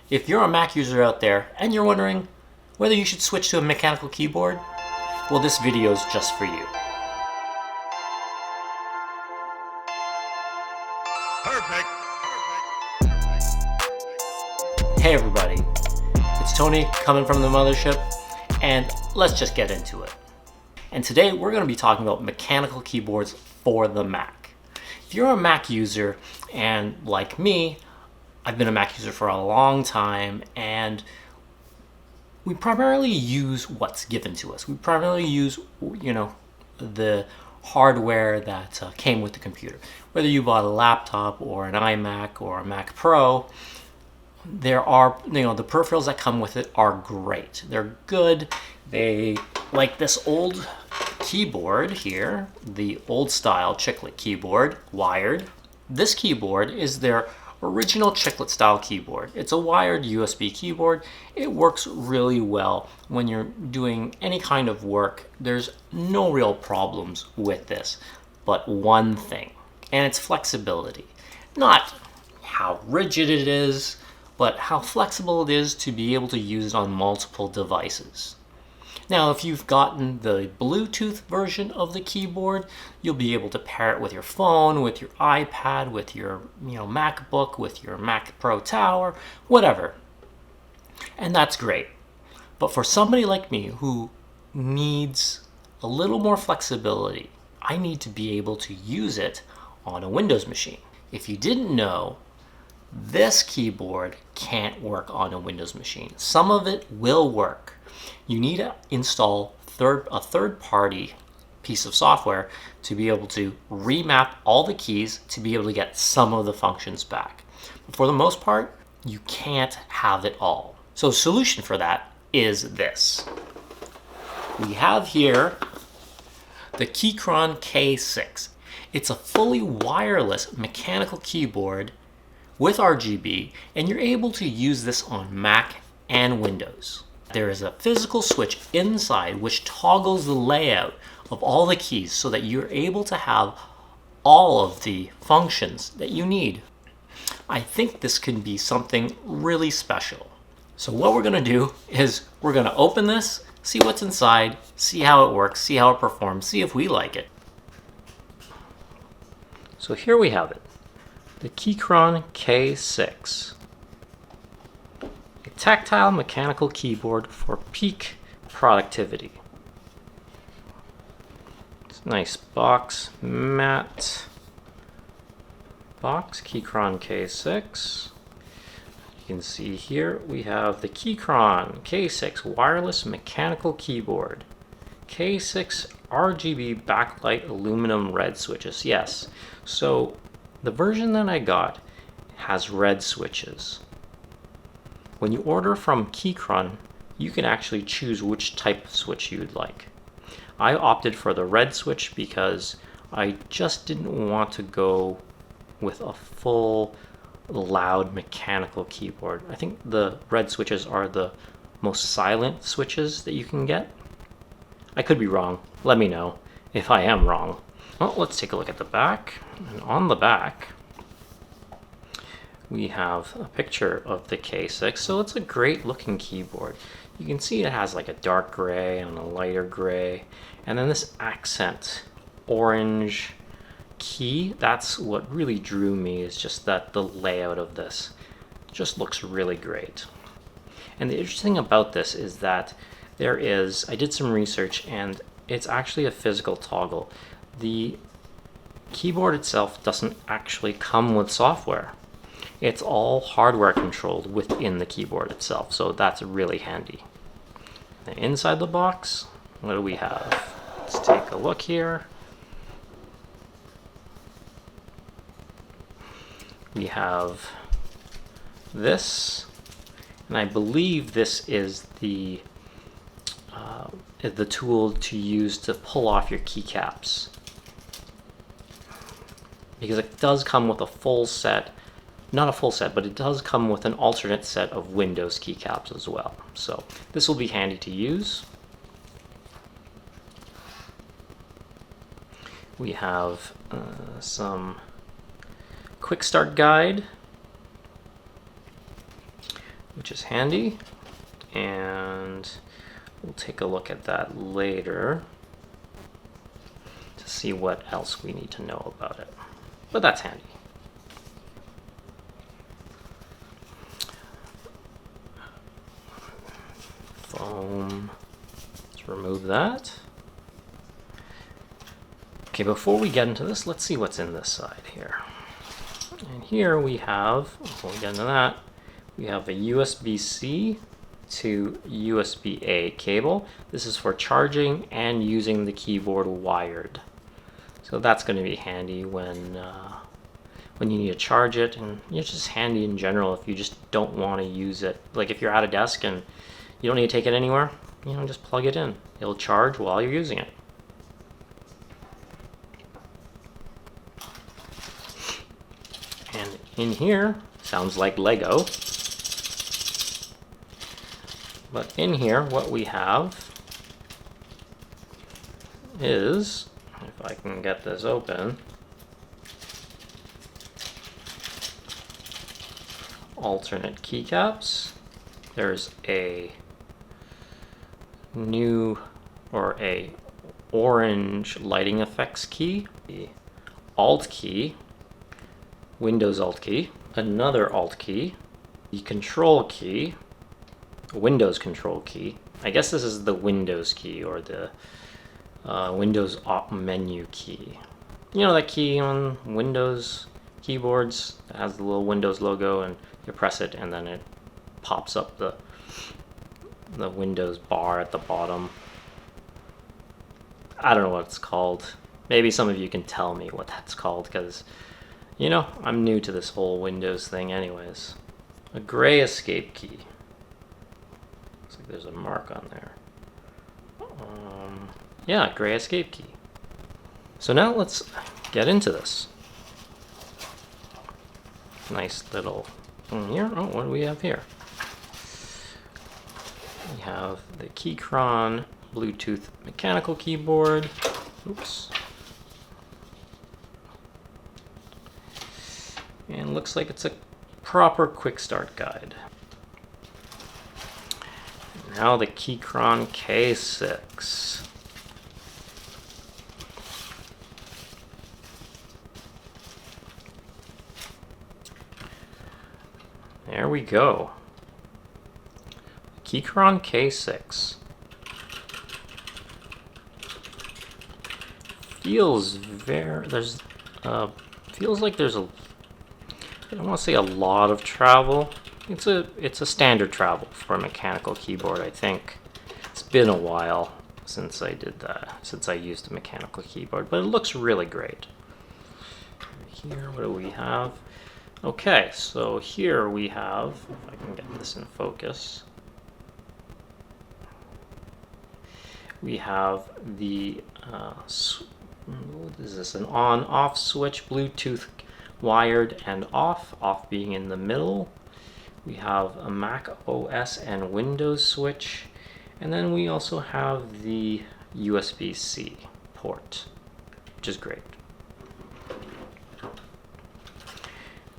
If you're a Mac user out there and you're wondering whether you should switch to a mechanical keyboard, well, this video is just for you. Perfect. Hey everybody, it's Tony coming from the mothership, and let's just get into it. And today we're going to be talking about mechanical keyboards for the Mac. If you're a Mac user, and like me, I've been a Mac user for a long time, and we primarily use what's given to us. We primarily use, the hardware that came with the computer. Whether you bought a laptop or an iMac or a Mac Pro, there are, the peripherals that come with it are great. They're good. They, like this old keyboard here, the old style chiclet keyboard, wired. This keyboard is their original chiclet style keyboard. It's a wired USB keyboard. It works really well when you're doing any kind of work. There's no real problems with this, but one thing, and it's flexibility. Not how rigid it is, but how flexible it is to be able to use it on multiple devices. Now, if you've gotten the Bluetooth version of the keyboard, you'll be able to pair it with your phone, with your iPad, with your MacBook, with your Mac Pro Tower, whatever. And that's great. But for somebody like me who needs a little more flexibility, I need to be able to use it on a Windows machine. If you didn't know, this keyboard can't work on a Windows machine. Some of it will work. You need to install a third-party piece of software to be able to remap all the keys to be able to get some of the functions back. But for the most part, you can't have it all. So the solution for that is this. We have here the Keychron K6. It's a fully wireless mechanical keyboard with RGB, and you're able to use this on Mac and Windows. There is a physical switch inside which toggles the layout of all the keys so that you're able to have all of the functions that you need. I think this can be something really special. So what we're going to do is we're going to open this, see what's inside, see how it works, see how it performs, see if we like it. So here we have it. The Keychron K6. A tactile mechanical keyboard for peak productivity. It's a nice box, matte box, Keychron K6. You can see here we have the Keychron K6 wireless mechanical keyboard. K6 RGB backlight aluminum red switches. Yes, so the version that I got has red switches. When you order from Keychron, you can actually choose which type of switch you'd like. I opted for the red switch because I just didn't want to go with a full loud mechanical keyboard. I think the red switches are the most silent switches that you can get. I could be wrong. Let me know if I am wrong. Well, let's take a look at the back. And on the back, we have a picture of the K6. So it's a great looking keyboard. You can see it has like a dark gray and a lighter gray. And then this accent orange key, that's what really drew me, is just that the layout of this just looks really great. And the interesting thing about this is that I did some research, and it's actually a physical toggle. The keyboard itself doesn't actually come with software. It's all hardware controlled within the keyboard itself, so that's really handy. And inside the box, what do we have? Let's take a look here. We have this, and I believe this is the tool to use to pull off your keycaps, because it does come with a full set, not a full set, but it does come with an alternate set of Windows keycaps as well. So this will be handy to use. We have some quick start guide, which is handy, and we'll take a look at that later to see what else we need to know about it. But that's handy. Foam. Let's remove that. Okay, before we get into this, let's see what's in this side here. And here we have, before we get into that, we have a USB-C to USB-A cable. This is for charging and using the keyboard wired. So that's going to be handy when you need to charge it, and it's just handy in general if you just don't want to use it. Like if you're at a desk and you don't need to take it anywhere, you know, just plug it in. It'll charge while you're using it. And in here, sounds like Lego, but in here what we have is, if I can get this open, alternate keycaps. There's a new, or a orange lighting effects key, the Alt key, Windows Alt key, another Alt key, the Control key, Windows Control key. I guess this is the Windows key, or the Windows Op menu key. You know that key on Windows keyboards that has the little Windows logo, and you press it and then it pops up the Windows bar at the bottom. I don't know what it's called. Maybe some of you can tell me what that's called, because, you know, I'm new to this whole Windows thing anyways. A gray escape key. Looks like there's a mark on there. Yeah, gray escape key. So now let's get into this. Nice little thing here. Oh, what do we have here? We have the Keychron Bluetooth mechanical keyboard. Oops. And looks like it's a proper quick start guide. Now the Keychron K6. There we go. Keychron K6. Feels feels like there's a, I don't want to say a lot of travel. It's a standard travel for a mechanical keyboard, I think. It's been a while since I did that, since I used a mechanical keyboard, but it looks really great. Here, what do we have? Okay, so here we have, if I can get this in focus, we have the, what is this, an on-off switch, Bluetooth wired and off being in the middle. We have a Mac OS and Windows switch, and then we also have the USB-C port, which is great.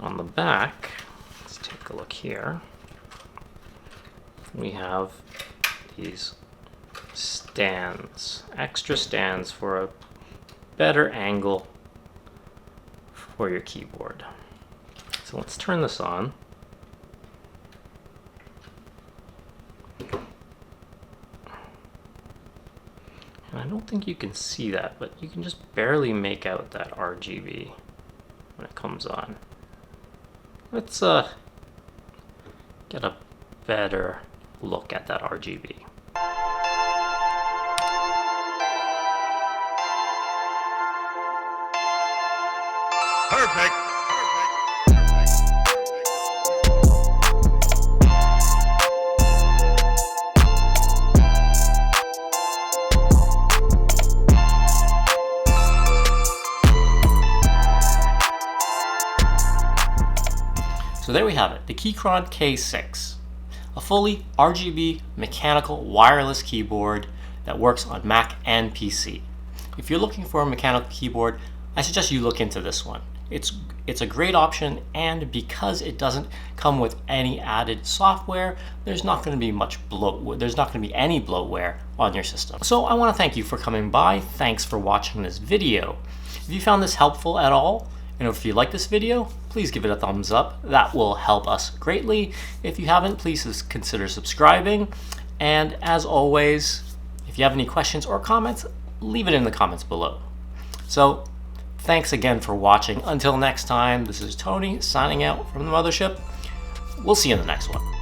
On the back, let's take a look here. We have these stands, extra stands for a better angle for your keyboard. So let's turn this on. And I don't think you can see that, but you can just barely make out that RGB when it comes on. Let's get a better look at that RGB. Perfect. So there we have it, the Keychron K6, a fully RGB mechanical wireless keyboard that works on Mac and PC. If you're looking for a mechanical keyboard, I suggest you look into this one. It's a great option, and because it doesn't come with any added software, there's not going to be any bloatware on your system. So I want to thank you for coming by. Thanks for watching this video. If you found this helpful at all, and if you like this video, please give it a thumbs up. That will help us greatly. If you haven't, please consider subscribing. And as always, if you have any questions or comments, leave it in the comments below. So thanks again for watching. Until next time, this is Tony signing out from the mothership. We'll see you in the next one.